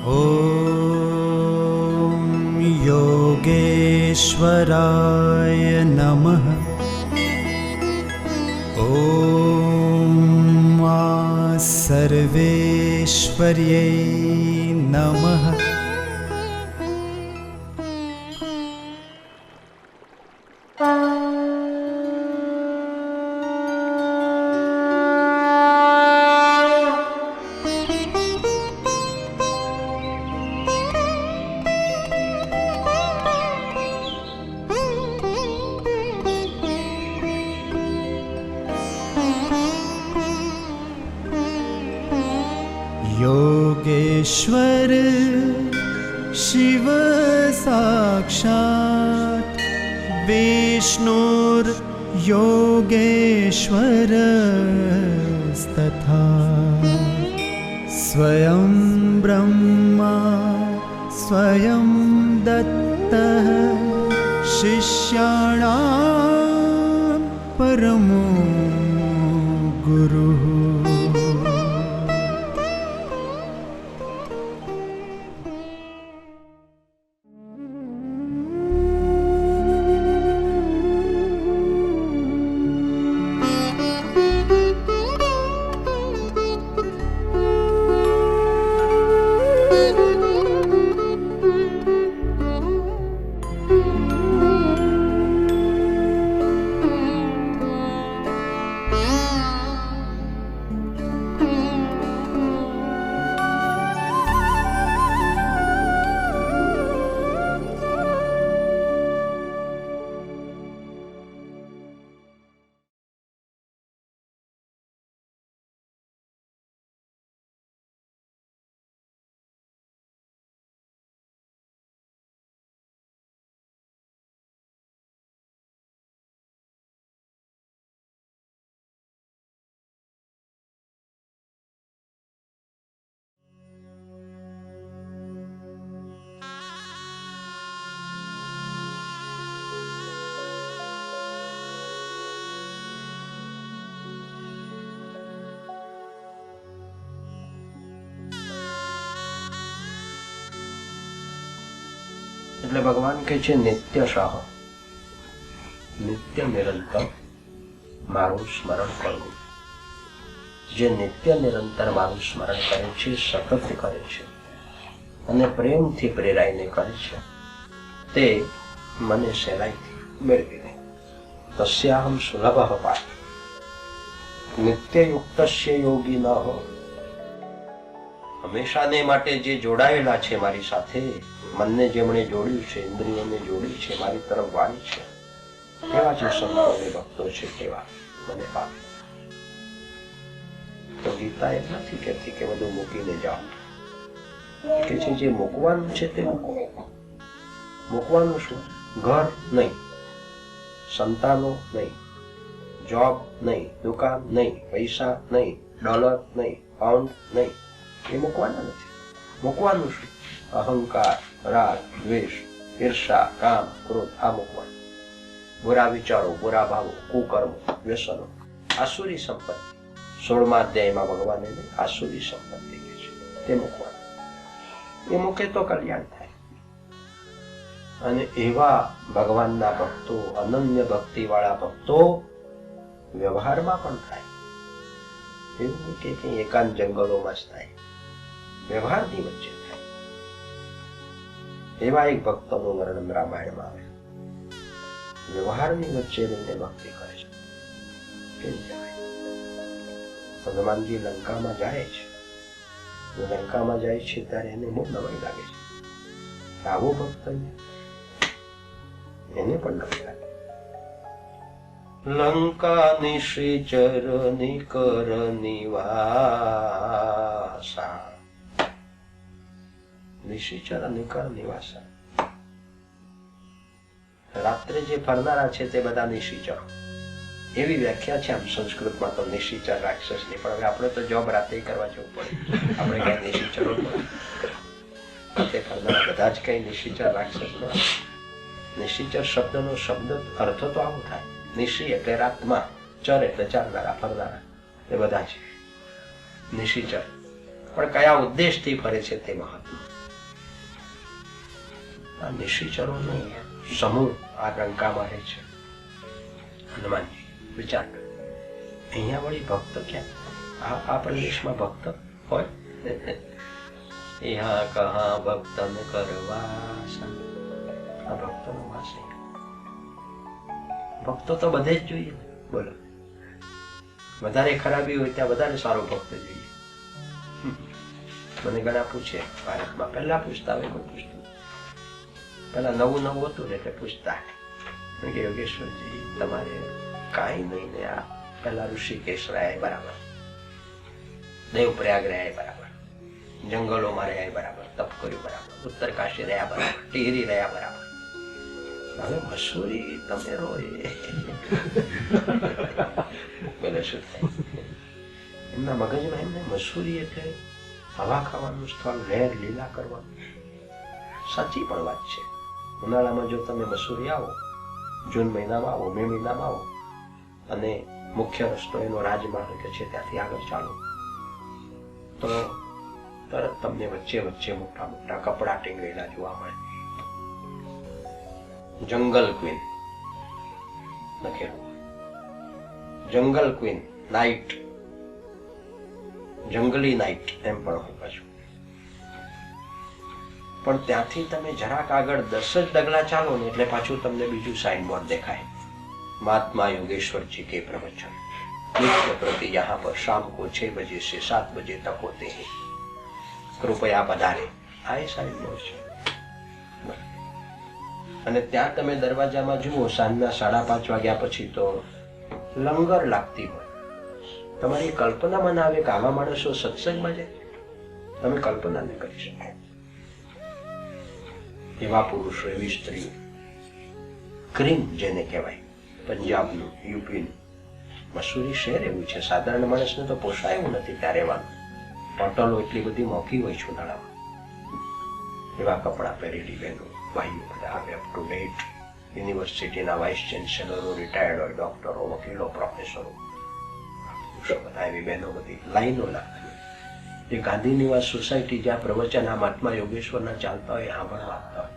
ॐ योगेश्वराय नमः। ॐ सर्वेश्वर्यै नमः। योगेश्वर शिव साक्षात् विष्णुर्योगेश्वरस्तथा स्वयं ब्रह्मा स्वयं दत्तः शिष्याणां परमो गुरुः। એટલે ભગવાન કહે છે નિત્યશઃ, નિત્ય નિરંતર મારું સ્મરણ કરવું. જે નિત્ય નિરંતર મારું સ્મરણ કરે છે, સતત કરે છે અને પ્રેમથી પ્રેરાઈને કરે છે, તે મને સહેલાઈથી મેળવી લે. તસ્યાહમ સુલભઃ પાર્થ નિત્યયુક્તસ્ય યોગિનઃ. હંમેશાને માટે જે જોડાયેલા છે મારી સાથે, મનને જેમણે જોડ્યું છે, ઇન્દ્રિયોને જોડી છે, મારી તરફ વાળી છે, એવા જે સંતો અને ભક્તો છે તેવા મને પામે. તો ગીતા એમ નથી કહેતી કે બધું મૂકીને જાઓ, કે છે જે મૂકવાનું છે તે મૂકો. મૂકવાનું શું? ઘર નહીં, સંતાનો નહીં, જોબ નહીં, દુકાન નહીં, પૈસા નહીં, ડોલર નહીં, પાઉન્ડ નહીં, એ મૂકવાના નથી. મૂકવાનું શું? અહંકાર, રાગ, દ્વેષ, ઈર્ષા, કામ, ક્રોધ, આ મૂકવાનું. બુરા વિચારો, બુરા ભાવો, કુકર્મો, વ્યસનો, આસુરી સંપત્તિ. 16મા અધ્યાયમાં ભગવાન એને આસુરી સંપત્તિ કહે છે, તે મૂકવાનું. એ મૂકે તો કલ્યાણ થાય. અને એવા ભગવાનના ભક્તો, અનન્ય ભક્તિ વાળા ભક્તો વ્યવહારમાં પણ થાય. એવું નહીં કે કઈ એકાંત જંગલોમાં જ થાય, વ્યવહારની વચ્ચે થાય. એવા એક ભક્તનું વર્ણન રામાયણમાં આવે. વ્યવહારની વચ્ચે રહીને ભક્તિ કરે છે. કેમ જાય? હનુમાનજી લંકામાં જાય છે. લંકામાં જાય છે ત્યારે એને બહુ નવાઈ લાગે છે. આવો ભક્ત એને પણ નવાઈ લાગે. લંકા નિશ્ચર નિકર નિવાસા. નિશ્ચર નિકર નિવાસા. રાત્રે જે ફરનારા છે તે બધા નિશ્ચરો, એવી વ્યાખ્યા છે આમ સંસ્કૃતમાં તો નિશ્ચર રાક્ષસની. પણ હવે આપણે તો જોબ રાતે કરવા જવું પડે, આપણે કઈ નિશ્ચરો રાતે ફરનારા બધા જ કઈ નિશ્ચર રાક્ષસ ન. નિશ્ચર શબ્દનો શબ્દ અર્થ તો આવો થાય. નિશી એટલે રાતમાં, ચર એટલે ચાલનારા, ફરનારા, એ બધા છે નિશીચર. પણ કયા ઉદ્દેશથી ફરે છે તે મહત્વ. આ નિશિચરોનો સમૂહ આ લંકામાં રહે છે. હનુમાનજી વિચાર કરો, અહીંયા વળી ભક્ત ક્યાં? આ પ્રદેશમાં ભક્ત હોય? यहाँ कहाँ भक्तन करवासा. આ ભક્તોનો વાસ નહીં. ભક્તો તો બધે જ જોઈએ ને. બોલો, વધારે ખરાબી હોય ત્યાં વધારે સારો ભક્ત જોઈએ. મને ઘણા પૂછે ભારતમાં, પહેલા પૂછતા હવે કોઈ પૂછતું, પહેલા નવું નવું હતું ને એટલે પૂછતા કે યોગેશ્વરજી તમારે કાંઈ નહીં ને આ પહેલા ઋષિકેશ રહ્યા બરાબર, દેવપ્રયાગ રહ્યા બરાબર, જંગલોમાં રહ્યા બરાબર, તપ કર્યું બરાબર, ઉત્તરકાશી રહ્યા બરાબર, ટિહરી રહ્યા બરાબર, હવે મસૂરી તમે રહો બોલે શું થાય? એમના મગજમાં એમને મસૂરી એટલે હવા ખાવાનું સ્થળ, લહેર લીલા કરવાનું. સાચી પણ વાત છે. ઉનાળામાં જો તમે મસૂરી આવો, જૂન મહિનામાં આવો, મે મહિનામાં આવો, અને મુખ્ય રસ્તો એનો રાજમાર્ગ છે ત્યાંથી આગળ ચાલો, તો તરત તમને વચ્ચે વચ્ચે મોટા મોટા કપડા ટીંગેલા જોવા મળે. જંગલ ક્વીન લખેલું, જંગલ ક્વીન નાઇટ, જંગલી નાઇટ એમ પણ હોય પાછું. પણ ત્યાંથી તમે જરાક આગળ 10 જ ડગલા ચાલો ને એટલે પાછું તમને બીજું સાઇનબોર્ડ દેખાય, મહાત્મા योगेश्वर जी के प्रवचन नित्य प्रति यहाँ पर शाम को 6 बजे से 7 बजे तक होते हैं, કૃપયા પધારે. આ એ સાઇનબોર્ડ છે. અને ત્યાં તમે દરવાજામાં જુઓ, સાંજના 5:30 વાગ્યા પછી તો લંગર લાગતી હોય. તમારી કલ્પનામાં ના આવે કે આવા માણસો સત્સંગમાં જાય. તમે કલ્પના ન કરી શકો. એવા પુરુષો, એવી સ્ત્રીઓ. ક્રીમ જેને કહેવાય, પંજાબનું, યુપીનું, મસૂરી શહેર એવું છે, સાધારણ માણસને તો પોસાય એવું નથી ત્યાં રહેવાનું. હોટલો એટલી બધી મોંઘી હોય છે ઉનાળામાં. એવા કપડાં પહેરેલી બહેનો, ભાઈઓ બધા આવે અપ ટુ ડેટ. યુનિવર્સિટીના વાઇસ ચાન્સેલરો, રિટાયર્ડ હોય, ડોક્ટરો, વકીલો, પ્રોફેસરો, બધા એવી બહેનો બધી લાઈનો લાગતી. એ ગાંધી નિવાસ સોસાયટી જ્યાં પ્રવચન આ મહાત્મા યોગેશ્વરના ચાલતા હોય, સાંભળવા આવતા હોય.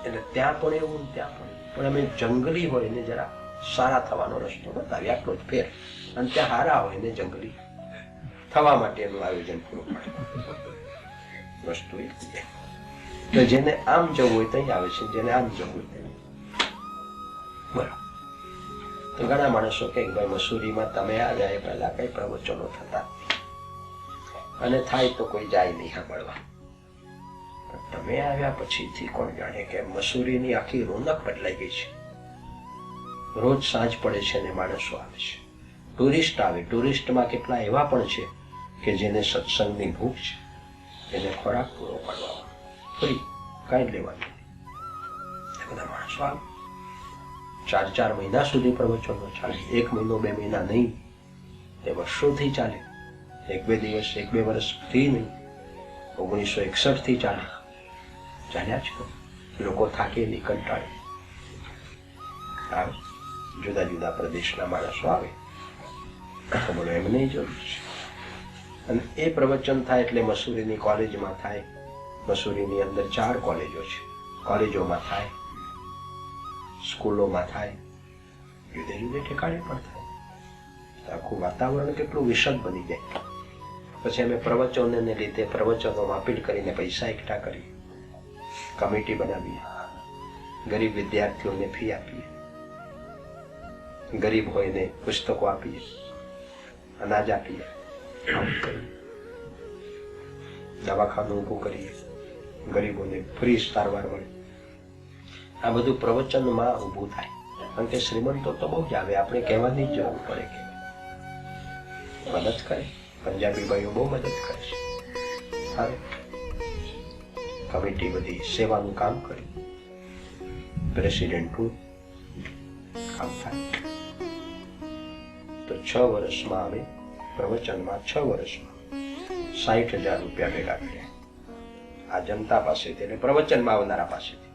એટલે ત્યાં પણ એવું, ત્યાં પણ અમે જંગલી હોય ને જરા સારા થવાનો રસ્તો બતાવી, આટલો જ ફેર. અને ત્યાં હારા હોય ને જંગલી થવા માટેનું આયોજન પૂરું પડે. વસ્તુ એ તો જેને આમ જવું હોય ત્યાં આવે છે, જેને આમ જવું હોય ત્યાં. બરાબર. તો ઘણા માણસો કે ભાઈ મસૂરીમાં તમે આવ્યા એ પહેલા કઈ પ્રવચનો થતા અને થાય તો કોઈ જાય નહીં સાંભળવા. તમે આવ્યા પછીથી કોણ જાણે કે મસૂરીની આખી રોનક બદલાઈ ગઈ છે. રોજ સાંજ પડે છે ને માણસો આવે છે, ટુરિસ્ટ આવે. ટુરિસ્ટમાં કેટલા એવા પણ છે કે જેને સત્સંગની ભૂખ છે, એને ખોરાક પૂરો પાડવાનો ફરી કાંઈ લેવાનું. એ બધા માણસો આવે. 4 મહિના સુધી પ્રવચનો ચાલે. 1 મહિનો 2 મહિના નહીં, તે વર્ષોથી ચાલે. 1-2 દિવસ, 1-2 વર્ષથી નહીં, 1961 થી ચાલે. ચાલ્યા છે. લોકો થાકે નહીં, કંટાળે આવે. જુદા જુદા પ્રદેશના માણસો આવે. બોલો, એમને જરૂર છે. અને એ પ્રવચન થાય એટલે મસૂરીની કોલેજમાં થાય. મસૂરીની અંદર 4 કોલેજો છે. કોલેજોમાં થાય, સ્કૂલોમાં થાય, જુદે જુદે ઠેકાણે પણ થાય. આખું વાતાવરણ કેટલું વિષદ બની જાય. પછી અમે પ્રવચનોને લીધે પ્રવચનોમાં અપીલ કરીને પૈસા એકઠા કરી, કમિટી બનાવીએ, ગરીબ વિદ્યાર્થીઓને ફી આપીએ, ગરીબ હોય ને પુસ્તકો આપીએ, અનાજ આપીએ, દવાખાનું ઊભું કરીએ, ગરીબોને ફ્રી સારવાર મળે. આ બધું પ્રવચનમાં ઊભું થાય. કારણ કે શ્રીમંતો તો બહુ જ આવે, આપણે કહેવાની જ જરૂર પડે કે મદદ કરે. પંજાબી ભાઈઓ બહુ મદદ કરે છે. હવે કમિટી બધી સેવાનું કામ કરે, પ્રેસિડેન્ટનું કામ થાય. તો 6 વર્ષમાં અમે પ્રવચનમાં 6 વર્ષમાં 60,000 રૂપિયા ભેગા કર્યા. આ જનતા પાસેથી, એટલે પ્રવચનમાં આવનારા પાસેથી.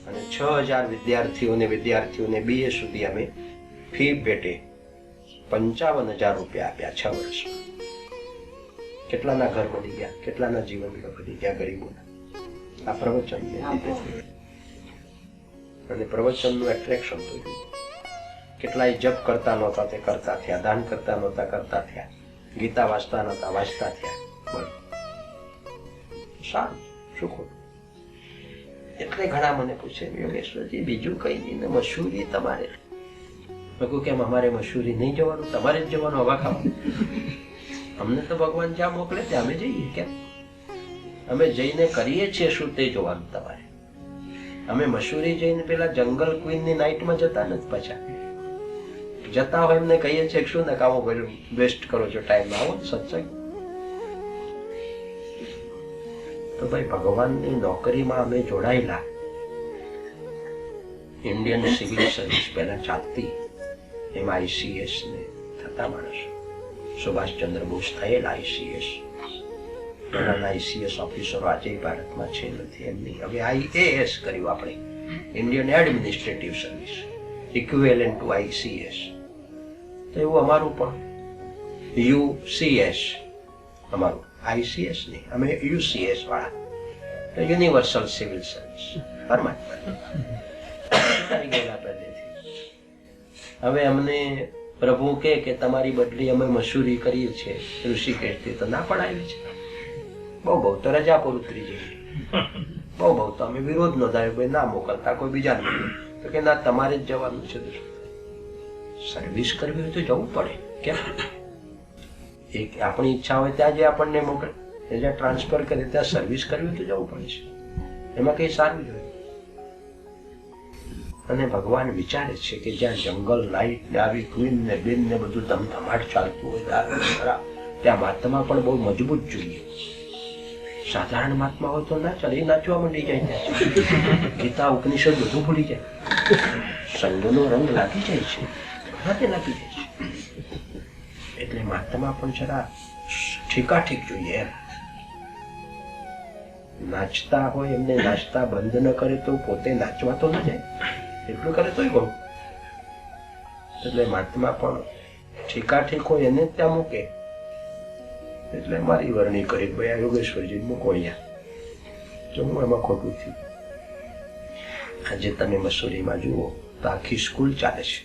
અને 6,000 વિદ્યાર્થીઓને BA સુધી અમે ફી પેટે 55,000 રૂપિયા આપ્યા 6 વર્ષમાં. કેટલાના ઘર બની ગયા, કેટલાના જીવન બની ગયા ગરીબોના. આ પ્રવચન અને પ્રવચનનું એટ્રેક્શન થયું. કેટલાય જપ કરતા નહોતા તે કરતા થયા, દાન કરતા નહોતા કરતા થયા, ગીતા વાંચતા નહોતા વાંચતા થયા. બોલો સારું, શું ખોટું? એટલે ઘણા મને પૂછે, યોગેશ્વરજી બીજું કઈ નહીં ને મશહૂરી તમારે. મેં કહ્યું કેમ અમારે મશહૂરી નહીં જવાનું, તમારે જ જવાનું હવા ખાવા. અમને તો ભગવાન જ્યાં મોકલે ત્યાં અમે જઈએ. કેમ? અમે જઈને કરીએ છીએ શું તે જોવાનું તમારે. અમે મશહૂરી જઈને પેલા જંગલ ક્વીનની નાઇટમાં જતા નથી. પાછા જતા હોય એમને કહીએ છીએ શું ને કામો કર્યું, વેસ્ટ કરો છો ટાઈમ, આવો સત્સંગ. તો ભાઈ ભગવાનની નોકરીમાં અમે જોડાયેલા. ઇન્ડિયન સિવિલ સર્વિસ પહેલા ચાલતી, એમાં ICS ને થતા માણસો. સુભાષચંદ્ર બોઝ થયેલા ICS. પહેલાના ICS ઓફિસરો આજે ભારતમાં છે નથી એમની. હવે IAS કર્યું આપણે, Indian administrative service, equivalent two ICS. તો એવું અમારું પણ UCS અમારું, ICS નહીં, અમે UCS વાળા, યુનિવર્સલ સિવિલ સર્વિસ, હવે અમને પ્રભુ કે તમારી બદલી અમે મશહૂરી કરીએ છીએ ઋષિકેશથી, તો ના પણ આવી છે. બહુ તો રજા પર ઉતરી જઈએ, બહુ તો અમે વિરોધ નોંધાયો, ભાઈ ના મોકલતા, કોઈ બીજા તો કે ના તમારે જ જવાનું છે. સર્વિસ કરવી હોય તો જવું પડે. કેમ? એક આપણી ઈચ્છા હોય ત્યાં જે આપણને મોકલે, જ્યાં ટ્રાન્સફર કરે ત્યાં સર્વિસ કરવી હોય તો જવું પડે છે. એમાં કઈ સારું જોઈએ. અને ભગવાન વિચારે છે કે જ્યાં જંગલ લાઈટ ને આવી ક્વીન ને બેન ને બધું ધમધમાટ ચાલતું હોય ત્યાં મહાત્મા પણ બહુ મજબૂત જોઈએ. સાધારણ મહાત્મા હોય તો ના ચાલે, એ નાચવા માંડી જાય ત્યાં. ગીતા ઉપનિષદ બધું ભૂલી જાય, સંગનો રંગ લાગી જાય છે, હાથે લાગી જાય છે. એટલે મહાત્મા પણ જરા ઠીકાઠીક જોઈએ એમ. નાચતા હોય એમને નાચતા બંધ ન કરે તો પોતે નાચવા તો ન જાય, એટલું કરે તોય બહુ. એટલે મહાત્મા પણ ઠીકાઠીક હોય એને ત્યાં મૂકે. એટલે મારી વરણી કરી ભાઈ આ યોગેશ્વરજી મૂકો અહીંયા, તો હું એમાં ખોટું થયું. આજે તમે મસૂરીમાં જુઓ તો આખી સ્કૂલ ચાલે છે.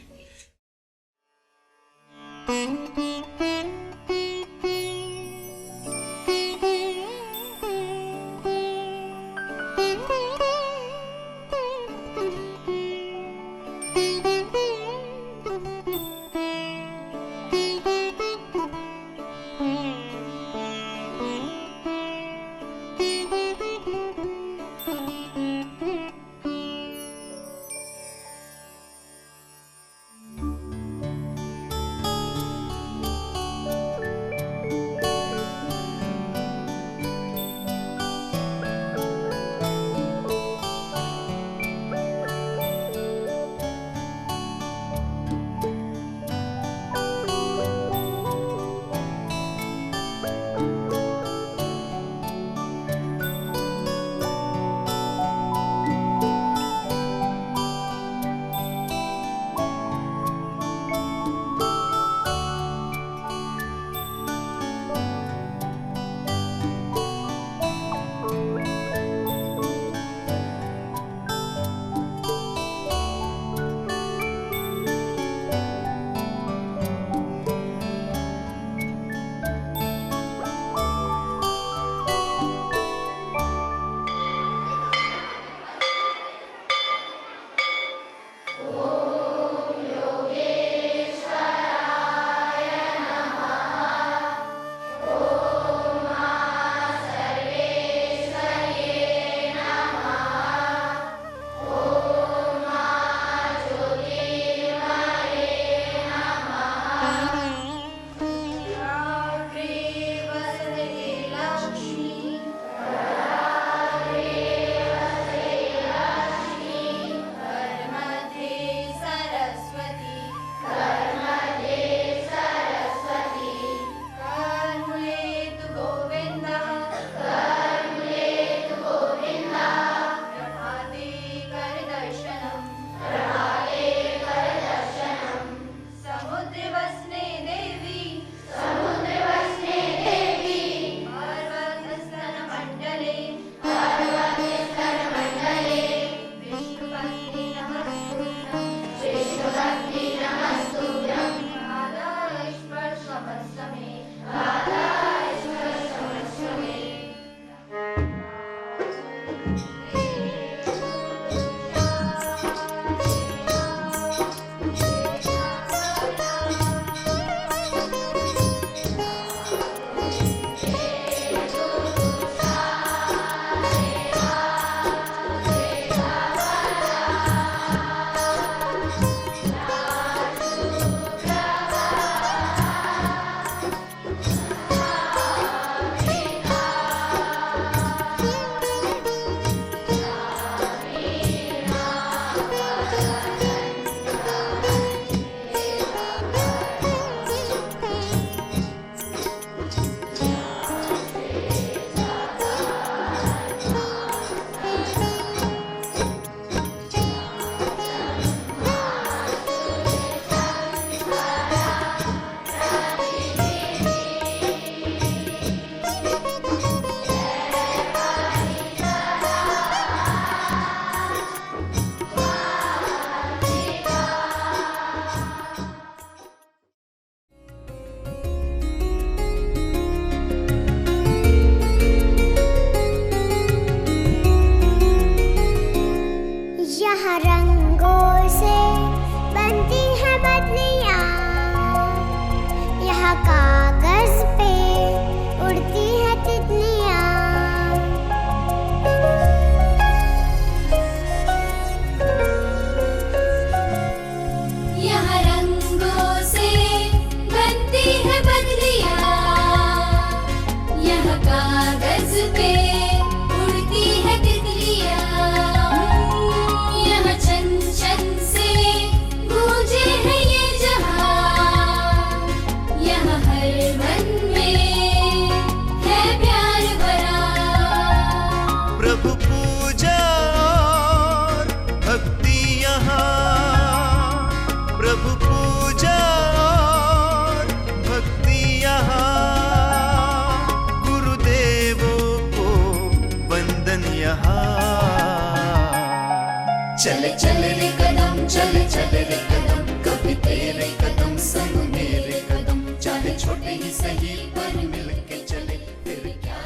चले चले रे कदम चले चले रे कदम कभी तेरे कदम संग मेरे कदम चाहे छोटे ही सही पर मिलके चले फिर क्या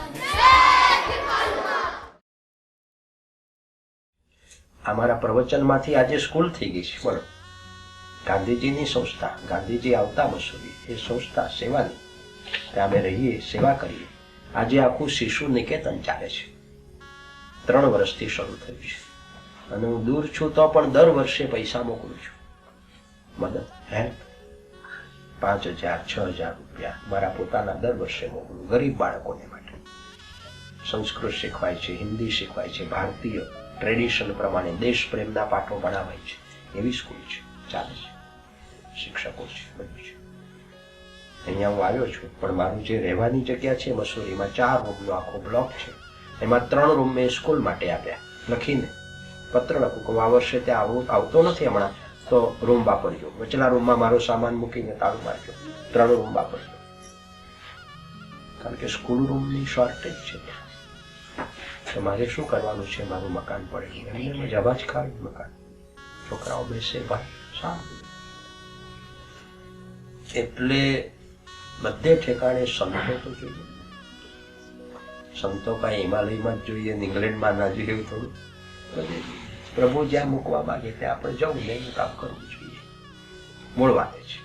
અમારા પ્રવચનમાંથી આજે સ્કૂલ થઈ ગઈ છે. બોલો, ગાંધીજીની સંસ્થા, ગાંધીજી આવતા મસૂરી, એ સંસ્થા સેવાની, ત્યાં અમે રહીએ, સેવા કરીએ. આજે આખું શિશુ નિકેતન ચાલે છે. 3 વર્ષથી શરૂ થયું છે અને હું દૂર છું તો પણ દર વર્ષે પૈસા મોકલું છું. મદદ હેલ્પ 5,000 6,000 રૂપિયા મારા પોતાના દર વર્ષે મોકલું ગરીબ બાળકોને માટે. સંસ્કૃત શીખવાય છે, હિન્દી શીખવાય છે, ભારતીય ટ્રેડિશન પ્રમાણે દેશ પ્રેમના પાઠો ભણાવાય છે. એવી સ્કૂલ છે, ચાલે છે, શિક્ષકો છે, બધું છે. અહીંયા હું આવ્યો છું, પણ મારું જે રહેવાની જગ્યા છે મસૂરીમાં 4 રૂમનો આખો બ્લોક છે. એમાં 3 રૂમ મેં સ્કૂલ માટે આપ્યા, લખીને પત્ર લખું કે આ વર્ષે ત્યાં આવતો નથી હમણાં, તો રૂમ વાપરજો. વચલા રૂમમાં મારો સામાન મૂકીને તાળું મારજો, 3 રૂમ વાપરજો. કારણ કે સ્કૂલ રૂમની શોર્ટેજ છે. તો મારે શું કરવાનું છે? મારું મકાન પડે એમને જવા જ ખાવી મકાન, છોકરાઓ બેસે ભાઈ સારું. એટલે બધે ઠેકાણે સંતો તો જોઈએ. સંતો કાંઈ હિમાલયમાં જ જોઈએ, ઇંગ્લેન્ડમાં ના જોઈએ એવું થોડું. બધે પ્રભુ જ્યાં મૂકવા માંગે ત્યાં આપણે જવું ને એનું કામ કરવું જોઈએ. મૂળ વાત છે.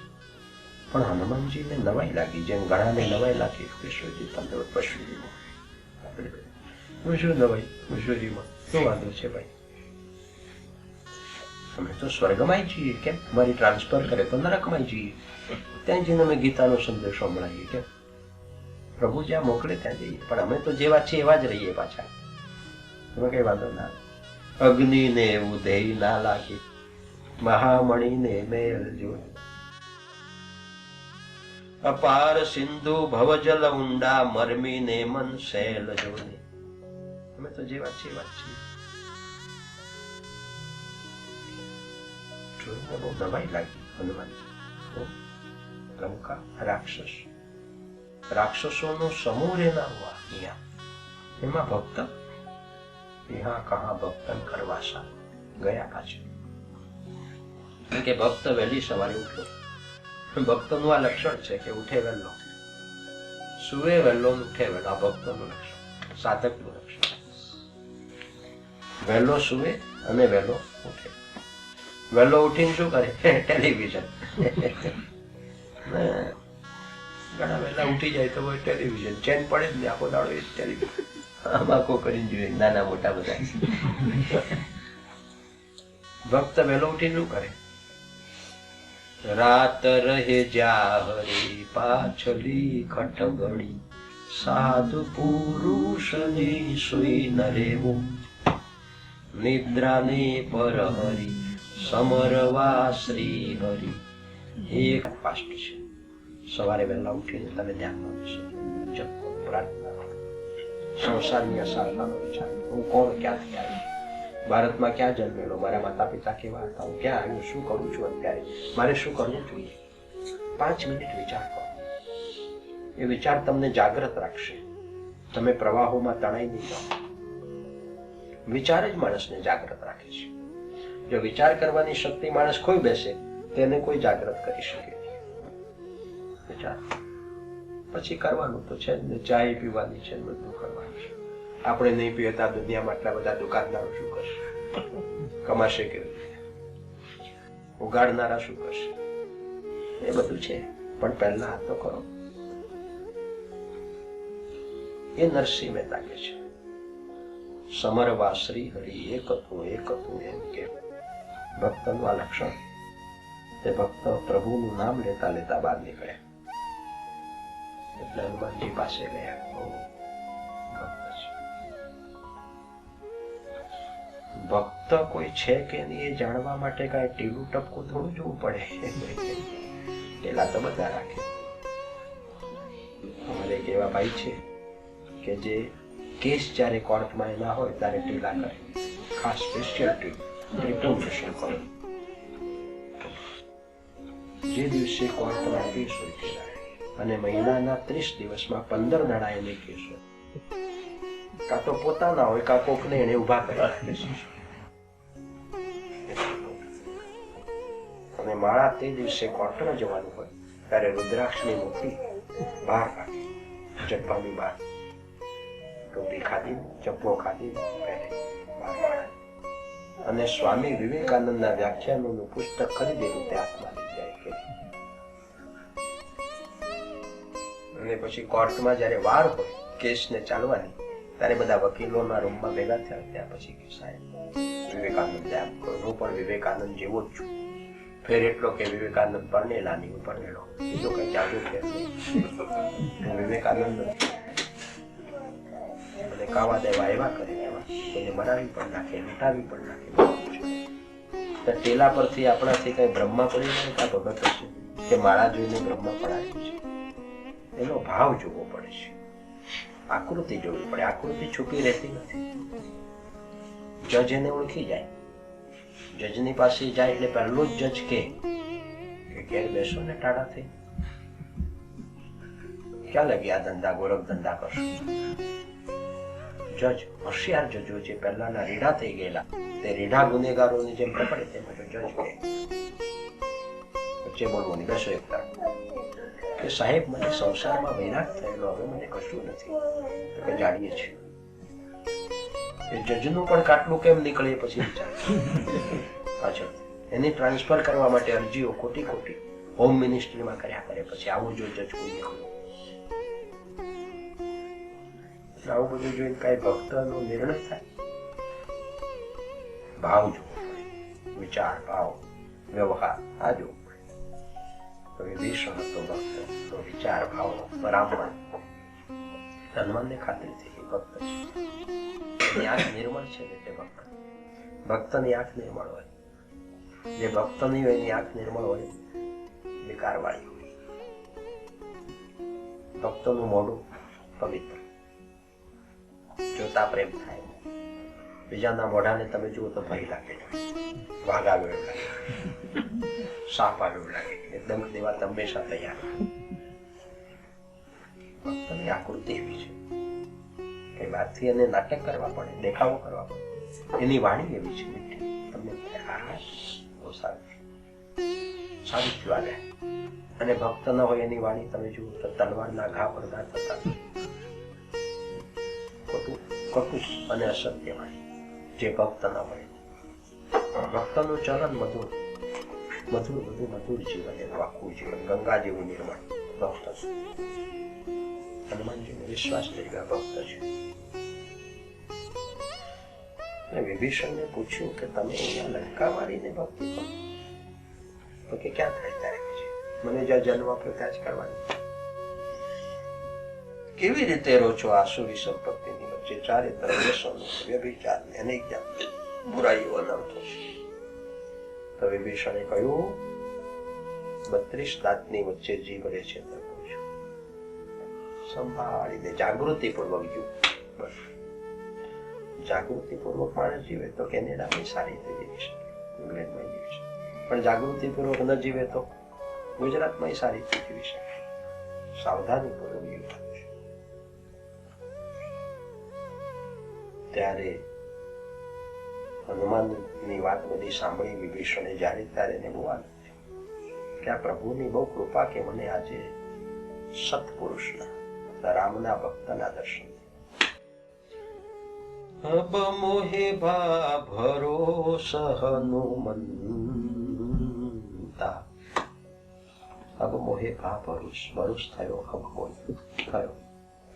પણ હનુમાનજીને નવાઈ લાગી, જેમ ઘણાને નવાઈ લાગી કૃષ્ણજી તમને પશુજીમાં. હું શું નવાઈ પશુજીમાં શું વાંધો છે ભાઈ? અમે તો સ્વર્ગમાં જઈએ, કેમ? મારી ટ્રાન્સફર કરે તો નરકમાં જઈએ, ત્યાં જઈને અમે ગીતાનો સંદેશો મળાવીએ. કેમ? પ્રભુ જ્યાં મોકલે ત્યાં જઈએ, પણ અમે તો જેવા છીએ એવા જ રહીએ પાછા. એમાં કઈ વાંધો ના. અગ્નિને ઉદય ના લાગે, મહામણીને મેલ જોડે. અપાર સિંધુ ભવજલ ઊંડા, મરમીને મન શૈલ જોડે. અમે તો જેવા છીએ એવા જ છીએ. જોઈને બહુ નવાઈ લાગી હનુમાન. લંકા રાક્ષસ, રાક્ષસોનો સમૂહ રહેના હુઆ અહીંયા. એમાં ભક્ત यहाँ कहाँ भक्तन करवासा ગયા પાછળ. કે ભક્ત વહેલી સવારે ઉઠો. ભક્તનું આ લક્ષણ છે કે ઉઠે વહેલો, સુવે વહેલો, ઉઠે વહેલો. આ ભક્તનું લક્ષણ, સાધકનું લક્ષણ. વહેલો સુવે અને વહેલો ઉઠે. વહેલો ઉઠીને શું કરે? ટેલિવિઝન. ઘણા વહેલા ઉઠી જાય તો ટેલિવિઝન, ચેન પડે જ ને આખો દાડો એ ટેલિવિઝન આંખો કરીને જોઈએ, નાના મોટા બધા. ભક્ત વહેલો ઉઠી શું કરે? રાત રહે જાહરી પાછલી ખટગડી, સાધુ પુરુષની સુઈ ન રહેવું, નિદ્રાને પર હરી સમરવા શ્રી હરિ. એક ફાસ્ટ છે. સવારે વહેલા ઉઠીને તમે ધ્યાનમાં બેસો, જપો, પ્રાર્થના, સંસારની અસારતાનો વિચાર. હું કોણ, ક્યાંથી આવ્યો, ભારતમાં ક્યાં જન્મેલો, મારા માતા પિતા કેવા હતા, હું ક્યાં આવ્યો, શું કરું છું અત્યારે, મારે શું કરવું જોઈએ. 5 મિનિટ વિચાર કરો. એ વિચાર તમને જાગૃત રાખશે. તમે પ્રવાહોમાં તણાઈ નહીં જાઓ. વિચાર જ માણસને જાગૃત રાખે છે. જો વિચાર કરવાની શક્તિ માણસ ખોઈ બેસે, તેને કોઈ જાગૃત કરી શકે નહીં. વિચાર પછી કરવાનું તો છે ને, ચાય પીવાની છે, બધું કરવાનું છે. આપણે નહીં પીએ તો દુનિયામાં આટલા બધા દુકાનદારો શું કરશે? કમાશે કેવી રીતે? ઉગાડનારા શું કરશે? એ બધું છે, પણ પહેલા હાથ તો કરો. એ નરસિંહ મહેતા કે છે, સમરવા શ્રી હરિ એક હતું એમ કે. ભક્તનું આ લક્ષણ. તે ભક્ત પ્રભુનું નામ લેતા લેતા બહાર નીકળ્યા. એટલે હનુમાનજી પાસે ગયા. ભક્ત કોઈ છે કે નહીં એ જાણવા માટે કઈ ટીલું ટપકું થોડું જોવું પડે. પેલા તો બધા રાખે. અમારે એક એવા ભાઈ છે કે જે કેસ જયારે કોર્ટમાં એના હોય ત્યારે ટીલા કરે, ખાસ સ્પેશિયલ ટીલ રિપ્રેઝન્ટેશન કરે. જે દિવસે કોર્ટમાં કેસ હોય અને મહિનાના 30 દિવસમાં 15 દાડા એને કેસ હોય, કાં તો પોતાના હોય કાં કોકને એને ઉભા કરી રાખે. માળા તે દિવસે કોર્ટમાં જવાનું હોય ત્યારે રુદ્રાક્ષની મૂર્તિ બહાર રાખી, જગ્યાની બહાર ટોપી ખાધી, ચપ્પો ખાધી, પહેરે બહાર કાઢે. અને સ્વામી વિવેકાનંદના વ્યાખ્યાનોનું પુસ્તક ખરીદેલું તે હાથમાં લઈ જાય કે અને પછી કોર્ટમાં જયારે વાર હોય કેસને ચાલવાની ત્યારે બધા વકીલોના રૂમમાં ભેગા થયા. ત્યાં પછી કે સાહેબ વિવેકાનંદ આમ કહ્યું, હું પણ વિવેકાનંદ જેવો જ છું. ફેર એટલો કે વિવેકાનંદ પરણેલા નહીં, હું પરણેલો. બીજો કઈ જાદુ ફેર નહીં. વિવેકાનંદ અને કાવા દેવા એવા કરે એવા કોઈને મરાવી પણ નાખે, લૂંટાવી પણ નાખે. ટેલા પરથી આપણાથી કઈ બ્રહ્મા પડી જાય કે આ ભગત હશે કે માળા જોઈને બ્રહ્મા પડાયું છે. એનો ભાવ જોવો પડે છે, આકૃતિ જોવી પડે. આકૃતિ છુપી રહેતી નથી. જજ એને ઓળખી જાય. જજની પાસે જાય એટલે પહેલો જ જજ કે ઘેર બેસો ને ટાળા થઈ, ક્યાં લગી આ ધંધા, ગોરખ ધંધા કરશો. જજ હોશિયાર જજો જે પહેલાના રીઢા થઈ ગયેલા તે રીઢા ગુનેગારોની જેમ પકડે તેમ જજ કે વચ્ચે બોલવાની બેસો એક તરફ કે સાહેબ મને સંસારમાં વૈરાગ થયેલો, હવે મને કશું નથી. તો કે જાણીએ છીએ. એ જજનું પણ કાટલું કેમ નીકળે પછી પાછળ એની ટ્રાન્સફર કરવા માટે અરજીઓ ખોટી ખોટી હોમ મિનિસ્ટ્રીમાં કર્યા કરે. પછી આવું જો જજ કોઈ નીકળ્યું, આવું બધું જોઈને કઈ ભક્તનો નિર્ણય થાય. ભાવ જોવો પડે, વિચાર, ભાવ, વ્યવહાર આ જોવું પડે. તો વિભીષણ હતો ભક્ત, તો વિચાર ભાવ બરાબર. હનુમાનને ખાતરી થઈ ભક્ત છે, એની આંખ નિર્મળ છે ને તે ભક્ત. ભક્તની આંખ નિર્મળ હોય, જે ભક્ત નહીં હોય એની આંખ નિર્મળ હોય, વિકાર વાળી હોય. ભક્તનું મોઢું પવિત્ર, જોતા પ્રેમ થાય. બીજાના મોઢાને તમે જુઓ તો ભય લાગે, વાઘ આવ્યો એવું લાગે, સાપ આવ્યો એવું લાગે, એકદમ દેવા હંમેશા તૈયાર. ભક્તની આકૃતિ એવી છે કે બહારથી એને નાટક કરવા પડે, દેખાવો કરવા પડે. એની વાણી એવી છે મીઠી, તમને બહુ સારું થયું આવે. અને ભક્ત ન હોય એની વાણી તમે જુઓ તો તલવારના ઘા પડતા થતા, કટુ અને અસત્ય વાણી. જે ભક્ત ન હોય, ભક્તનું ચરણ મધુર મધુર બધું મધુર જીવન, એનું આખું જીવન ગંગા જેવું નિર્મળ ભક્ત. હનુમાનજીને વિશ્વાસ થઈ ગયા ભક્ત છે. વિભીષણને પૂછ્યું કે તમે અહીંયા લંકા મારીને ભક્તિ કરો? તો કે ક્યાં થાય ત્યારે છે, મને જ્યાં જન્મ આપ્યો ત્યાં જ કરવાની. કેવી રીતે રોચો આસુરી સંપત્તિની વચ્ચે ચારે તરફ વ્યસનો, વ્યભિચાર ને અનેક જાતની બુરાઈઓ અનર્થો છે. તો વિભીષણે કહ્યું 32 દાંતની વચ્ચે જીવ રહે છે. સંભાળીને જાગૃતિ પૂર્વક જીવ. જાગૃતિ પૂર્વક માણસ જીવે તો કેનેડામાં સારી રીતે જીવી શકે, ઇંગ્લેન્ડમાં જીવી શકે. પણ જાગૃતિ પૂર્વક ન જીવે તો ગુજરાતમાં સારી રીતે જીવી શકે. સાવધાની પૂર્વક જીવવું છે. ત્યારે હનુમાનની વાત બધી સાંભળી વિભીષણે જ્યારે ત્યારે એને બહુ આનંદ થયો કે આ પ્રભુની બહુ કૃપા કે મને આજે સત્પુરુષના, રામના ભક્તના દર્શન. અબ મોહે ભરોસ હનુમંતા. અબ મોહે ભરોસ થયો, અબ કોઈ થયો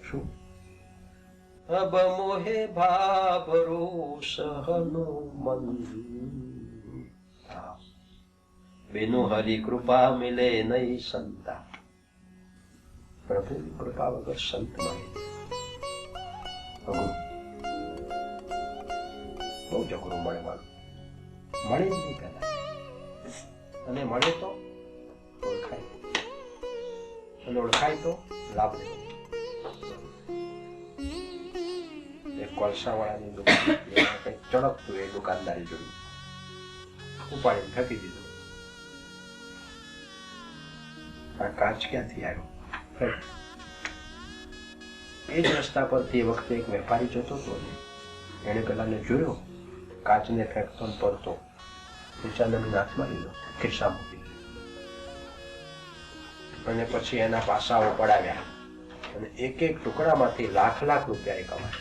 શું? અબ મોહે ભરોસ હનુમંતા. બિनु હરિ કૃપા મિલે નહીં સંતા. પ્રભુની કૃપા વગર સંત મળે બહુ જઘરું મળવાનું. મળે જ નહીં પેલા, અને મળે તો ઓળખાય, અને ઓળખાય તો લાભ લેવો. એક કોલસાવાળાની દુકાન કંઈક ચળકતું એ દુકાનદારી જોયું, ઉપાડીને ફેંકી દીધું. આ કાચ ક્યાંથી આવ્યો? એ જ રસ્તા પરથી વખતે એક વેપારી જતો હતો ને, એને પેલાને જોયો કાચને ફેંકતો પડતો, નીચા નમીને હાથમાં લીધો, ખિસ્સા મૂકી દીધો. અને પછી એના પાસાઓ પડાવ્યા અને એક એક ટુકડામાંથી લાખ લાખ રૂપિયા એ કમાય.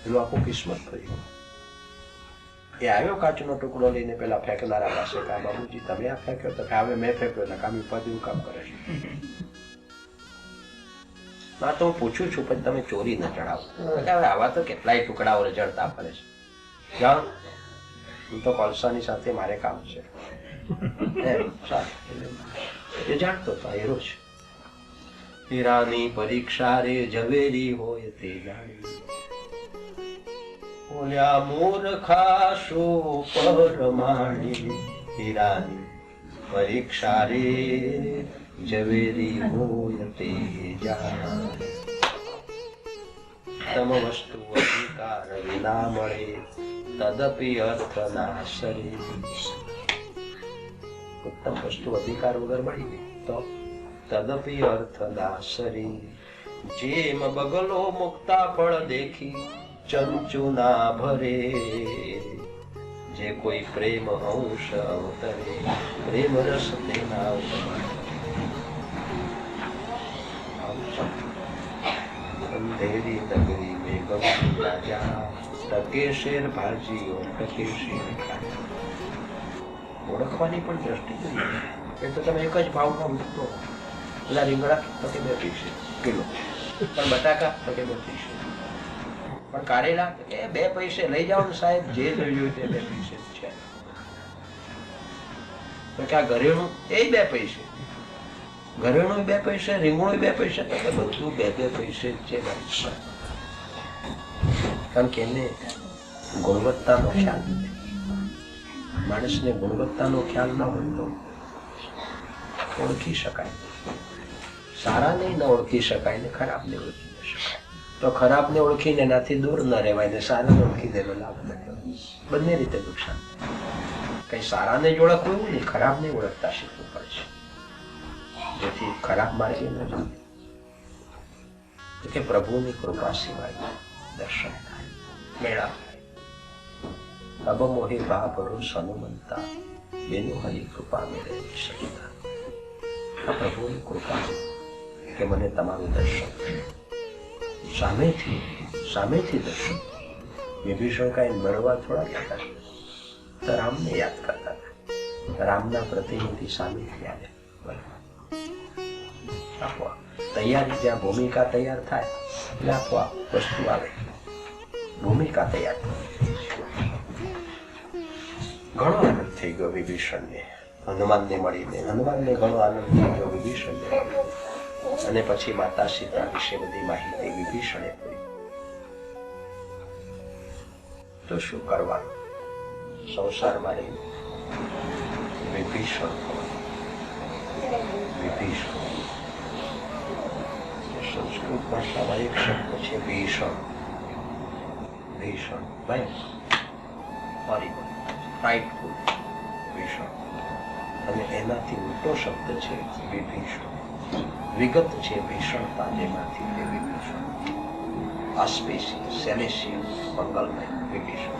એનું આખું કિસ્મત થયું. એ આવ્યો કાચનો ટુકડો લઈને પેલા ફેંકનારા પાસે, કા બાબુજી તમે આ ફેંક્યો? તો હવે મેં ફેંક્યો એટલે કામ ઉપાધિ કામ કરે છે. ના તો હું પૂછું છું પણ તમે ચોરી ન ચડાવો. હવે આવા તો કેટલાય ટુકડાઓ રજડતા ફરે છે. જાઓ, હું તો કોલસાની સાથે મારે કામ છે. એ જાણતો હતો હીરો છે. હીરાની પરીક્ષા રે ઝવેરી હોય તે જાણી, બોલ્યા મૂર્ખા શું પરમાણી. હીરાની પરીક્ષા રે ઝવેરી હોય તે જાણી, તમ વસ્તુ અધિકાર વિના મળે તદપી અર્થ ના શરી. ઉત્તમ વસ્તુ અધિકાર વગર મળી ગઈ તો તદપી અર્થ ના શરી. જેમ બગલો મુક્તા ફળ દેખી ચંચુ ના ભરે, જે કોઈ પ્રેમ અંશ અવતરે પ્રેમ રસ તેના અંધેરી નગરી મેં ગમતું રાજા, ટકે શેર ભાજીઓ ટકે શેર ખાજા. ઓળખવાની પણ દ્રષ્ટિ જોઈએ. એ તો તમે એક જ ભાવમાં મૂકતો, પેલા રીંગણા તો કે 2 પૈસે કિલો, પણ બટાકા તો કે 2 પૈસે, પણ કારેલા તો કે 2 પૈસે. લઈ જાઓ ને સાહેબ, જે લઈ જોયું તે 2 પૈસે છે. તો કે આ ઘરેણું એ 2 પૈસે, ઘરેણું 2 પૈસે, રીંગણું 2 પૈસે, તો કે બધું 2 પૈસે જ છે. કારણ કે એને ગુણવત્તાનો ખ્યાલ નથી. માણસને ગુણવત્તાનો ખ્યાલ ન હોય તો ઓળખી શકાય. સારાને ન ઓળખી શકાય ને ખરાબને ઓળખી ન શકાય. તો ખરાબને ઓળખીને એનાથી દૂર ન રહેવાય ને સારાને ઓળખીને એનો લાભ ન લેવાય. બંને રીતે નુકસાન. કઈ સારાને જ ઓળખવું એવું નહીં, ખરાબને ઓળખતા શીખવું પડે છે, જેથી ખરાબ માર્ગે ન જાય. કે પ્રભુની કૃપા સિવાય દર્શન થાય, મેળા થાય. અબ મોહી બાપરો સનુમંતા, બેનો હરી કૃપા મેળે શકતા. આ પ્રભુની કૃપા કે મને તમારું દર્શન, સામેથી દર્શન. વિભીષણ કઈ મળવા થોડા જતા, તો રામને યાદ કરતા હતા. રામના પ્રતિનિધિ સામેથી આવે. આપવા તૈયારી, જ્યાં ભૂમિકા તૈયાર થાય એટલે આપવા વસ્તુ આવે. ભૂમિકા તૈયાર ઘણો આનંદ થઈ ગયો વિભીષણને, હનુમાનને મળીને. હનુમાનને ઘણો આનંદ થઈ ગયો વિભીષણને. અને પછી માતા સીતા વિશે બધી માહિતી વિભીષણે પૂરી. તો શું કરવાનું? સંસારમાં રહીને વિભીષણ સંસ્કૃત ભાષામાં એક શબ્દ છે ભીષણ. ભીષણ હોરિબલ, ફ્રાઇટફુલ, ભીષણ. અને એનાથી ઉલટો શબ્દ છે વિભીષણ. વિગત છે ભીષણતા, જેમાંથી તે વિભીષણ. આસ્પેશિયસ, સેલેશિયસ, મંગલમય વિભીષણ.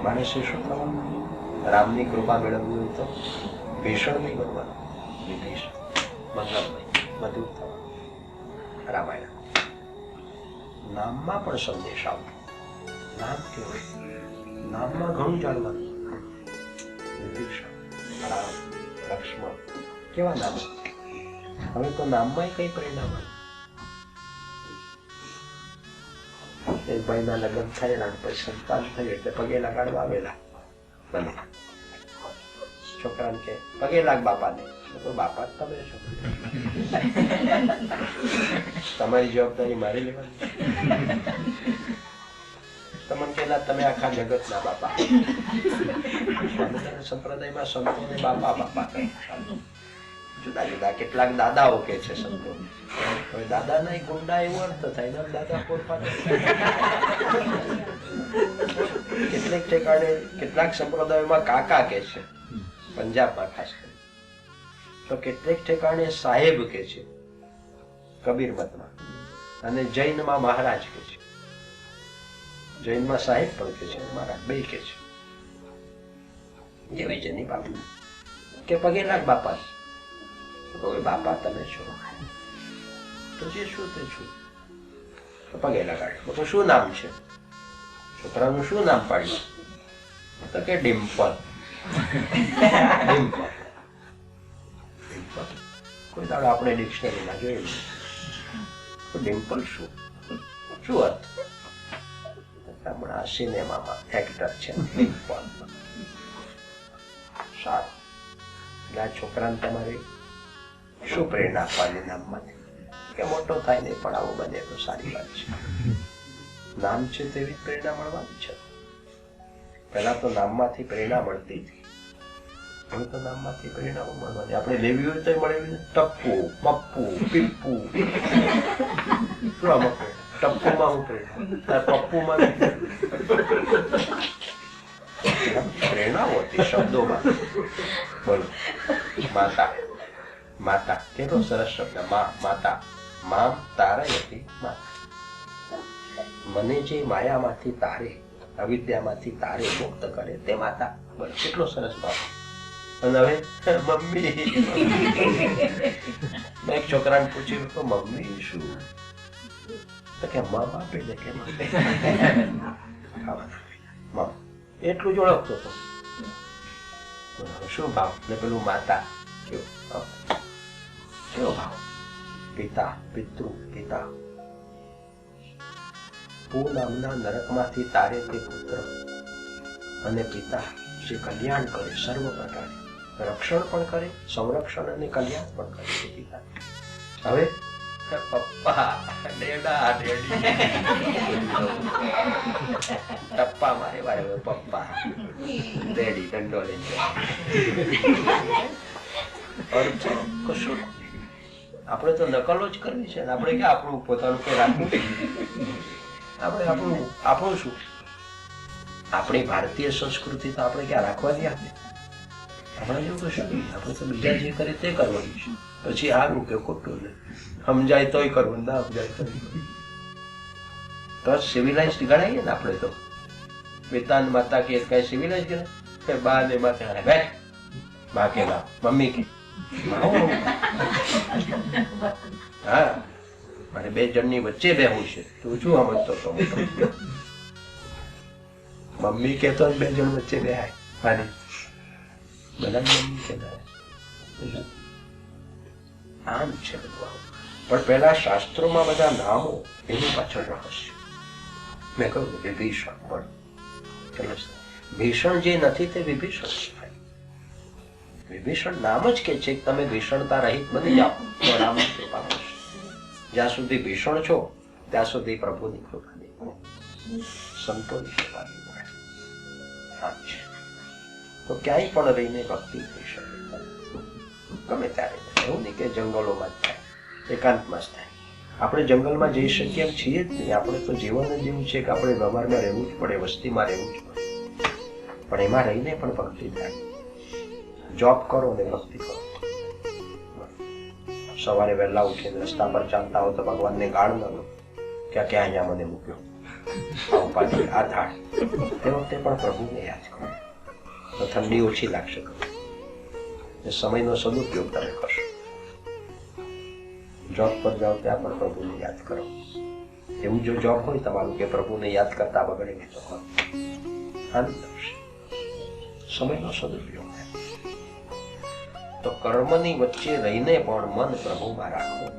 માણસે શું થવાનું? રામની કૃપા મેળવવી હોય તો ભીષણ નહીં બનવાનું, વિભીષણ. મંગલમય, મધુર થવાનું. રામાયણ નામમાં પણ સંદેશ આવતો. નામ કેવું? નામમાં ઘણું જાણવાનું. વિભીષણ, રામ, લક્ષ્મણ, કેવા નામ? હવે તો નામમાં કઈ પરિણામ આવે. એક ભાઈના લગ્ન થયેલા, પછી સંતાન થયું એટલે પગે લગાડવા આવેલા બને. છોકરાને કે પગે લાગ બાપાને. બાપા તમે છો, તમારી જવાબદારી મારે લેવાની. તમને કેલા તમે આખા જગત ના બાપા. સંપ્રદાયમાં સંતોને બાપા બાપા કહે. જુદા જુદા કેટલાક દાદાઓ કે છે સંતો. હવે દાદા ના ગુંડા એવો અર્થ થાય ને, દાદા પોતપાને. કેટલાક ઠેકાણે કેટલાક સંપ્રદાયોમાં કાકા કે છે, પંજાબમાં ખાસ કરી. તો કેટલેક ઠેકાણે સાહેબ કે છે, કબીર મતમાં. અને જૈનમાં મહારાજ કે છે. જૈનમાં સાહેબ પણ કે છે, મહારાજ બે કે છે. જેવી જેની બાપુ કે પગે લાગ બાપા. કોઈ બાપા તમે છો તો જે શું તે છું. તો પગે લગાડ્યો. તો શું નામ છે? છોકરાનું શું નામ પાડ્યું? તો કે ડિમ્પલ. ડિમ્પલ કોઈ દાડો આપણે ડિક્શનરીમાં જોયેલું. ડિમ્પલ શું શું અર્થ? હમણાં સિનેમામાં એક્ટર છે ડિમ્પલ. સારું. એટલે આ છોકરાને તમારે શું પ્રેરણા આપવાની નામમાંથી? કે મોટો થાય નહીં પણ આવું બને તો સારી વાત છે. નામ છે તેવી પ્રેરણા મળવાની છે. પહેલા તો નામમાંથી પ્રેરણા મળતી હતી. હવે તો નામમાંથી પ્રેરણાઓ મળવાની. આપણે લેવી હોય તો મળે. ટપ્પુ, મપ્પુ, પીપ્પુ. શું આમાં ટપ્પુમાં હું પ્રેરણા, પપ્પુમાં પ્રેરણાઓ હતી શબ્દોમાં. બોલો. માતા. માતા કેટલો સરસ શબ્દ. માતા. મામ તારે હતી માતા. મને જે માયામાંથી તારે, અવિદ્યામાંથી તારે મુક્ત કરે તે માતા. બોલો કેટલો સરસ ભાવ. અને હવે મમ્મી. મેં એક છોકરાને પૂછ્યું તો મમ્મી શું? તો કે મમ આપે ને કે મમ. એટલું જ ઓળખતો હતો. શું ભાવ? ને પેલું માતા કેવો ભાવ? પિતા, પિતૃ, પિતા. પૂ નામના નરકમાંથી તારે તે પુત્ર અને પિતા જે કલ્યાણ કરે સર્વ પ્રકારે, રક્ષણ પણ કરે, સંરક્ષણ અને કલ્યાણ પણ કરે છે પિતા. હવે પપ્પા, ડેડા, ડેડી. ટપ્પા મારે વારે પપ્પા, ડેડી દંડો લઈને. કશું આપણે તો નકલો જ કરવી છે. આપણે ક્યાં આપણું પોતાનું કઈ રાખવું? આપણે આપણું શું? આપણી ભારતીય સંસ્કૃતિ તો આપણે ક્યાં રાખવાની? આપણે જેવું કશું નહીં. આપણે તો બીજા જે કરે તે કરવાનું છે. પછી સારું કે ખોટું ને સમજાય તોય કરવું, ના સમજાય તો સિવિલાઇઝ ગણાઈએ ને આપણે તો. પિતા માતા કે કઈ સિવિલાઇઝ ગણાય કે બા ને માતા બેઠ બા કે ના મમ્મી કે હા મારે બે જણની વચ્ચે બેહવું છે. તું શું સમજતો હતો? મમ્મી કેતો બે જણ વચ્ચે બેહાય. મારી બધા મમ્મી કહેતા આમ છે બધું. પણ પેલા શાસ્ત્રોમાં બધા નામો એની પાછળ રહસ્ય. મેં કહ્યું વિભીષણ. પણ ભીષણ જે નથી તે વિભીષણ છે. વિભીષણ નામ જ કે છે તમે ભીષણતા રહિત બની જાઓ તો રામની કૃપા મળશે. જ્યાં સુધી ભીષણ છો ત્યાં સુધી પ્રભુની કૃપા નહીં મળે, સંતોની કૃપા નહીં મળે. તો ક્યાંય પણ રહીને ભક્તિ થઈ શકે. ગમે ત્યારે. એવું નહીં કે જંગલોમાં જ થાય, એકાંતમાં જ થાય. આપણે જંગલમાં જઈ શકીએ એમ છીએ જ નહીં. આપણે તો જીવન જ એવું છે કે આપણે વ્યવહારમાં રહેવું જ પડે, વસ્તીમાં રહેવું જ પડે. પણ એમાં રહીને પણ ભક્તિ થાય. જોબ કરો ને ભક્તિ કરો. સવારે વહેલા ઉઠીને રસ્તા પર ચાલતા હો તો ભગવાનને ગાળ ન લો કે ક્યાં અહીંયા મને મૂક્યો, આ ઉપાધિ, આ ધાડ. તે વખતે પણ પ્રભુને યાદ કરો તો ઠંડી ઓછી લાગશે. સમયનો સદુપયોગ તમે કરશો. જોબ પર જાઓ ત્યાં પણ પ્રભુને યાદ કરો. એવું જો જોબ હોય તમારું કે પ્રભુને યાદ કરતા બગડે નહીં તો આનંદ આવશે. સમયનો સદુપયોગ થાય. તો કર્મની વચ્ચે રહીને પણ મન પ્રભુમાં રાખવું.